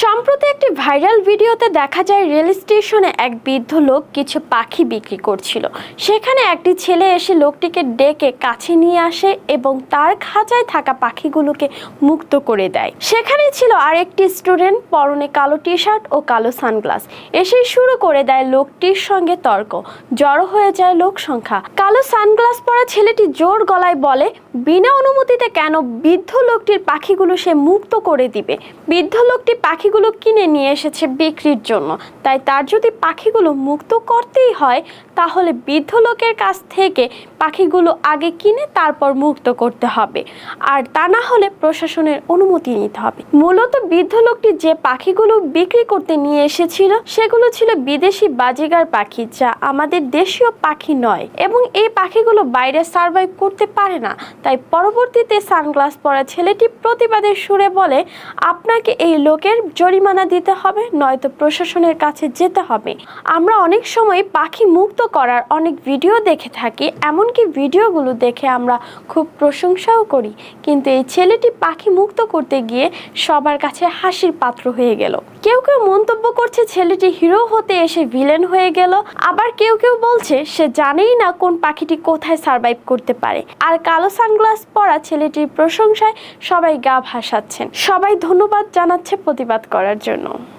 সম্প্রতি একটি ভাইরাল ভিডিওতে দেখা যায় রেল স্টেশনে এক বৃদ্ধ লোক কিছু পাখি বিক্রি করছিল। সেখানে একটি ছেলে এসে লোকটিকে ডেকে কাছে নিয়ে আসে এবং তার খাঁচায় থাকা পাখিগুলোকে মুক্ত করে দেয়। সেখানে ছিল আরেকটি স্টুডেন্ট, পরনে কালো টি শার্ট ও কালো সানগ্লাস। এসেই শুরু করে দেয় লোকটির সঙ্গে তর্ক। জড়ো হয়ে যায় লোক সংখ্যা। কালো সানগ্লাস পরা ছেলেটি জোর গলায় বলে, বিনা অনুমতিতে কেন বৃদ্ধ লোকটির পাখিগুলো সে মুক্ত করে দিবে। বৃদ্ধ লোকটি পাখিগুলো কিনে নিয়ে এসেছে বিক্রির জন্য, তাই তার যদি পাখিগুলো মুক্ত করতেই হয় তাহলে বৃদ্ধ লোকের কাছ থেকে পাখিগুলো আগে কিনে তারপর মুক্ত করতে হবে, আর তা না হলে প্রশাসনের অনুমতি নিতে হবে। মূলত বৃদ্ধ লোকটি যে পাখিগুলো বিক্রি করতে নিয়ে এসেছিল সেগুলো ছিল বিদেশি বাজিগার পাখি, যা আমাদের দেশীয় পাখি নয় এবং এই পাখিগুলো বাইরে সার্ভাইভ করতে পারে না। তাই পরবর্তীতে সানগ্লাস পরা ছেলেটি প্রতিবাদের সুরে বলে, আপনাকে এই লোকের জরিমানা দিতে হবে, নয়তো প্রশাসনের কাছে যেতে হবে। আমরা অনেক সময় পাখি মুক্ত করার অনেক ভিডিও দেখে থাকি, এমনকি ভিডিওগুলো দেখে আমরা খুব প্রশংসাও করি, কিন্তু এই ছেলেটি পাখি মুক্ত করতে গিয়ে সবার কাছে হাসির পাত্র হয়ে গেল। কেউ কেউ মন্তব্য করছে ছেলেটি হিরো হতে এসে ভিলেন হয়ে গেল, আবার কেউ কেউ বলছে সে জানেই না কোন পাখিটি কোথায় সার্ভাইভ করতে পারে। আর কালো সানগ্লাস পরা ছেলেটির প্রশংসায় সবাই গা ভাসাচ্ছেন। সবাই ধন্যবাদ জানাচ্ছে প্রতিবাদ করার জন্য।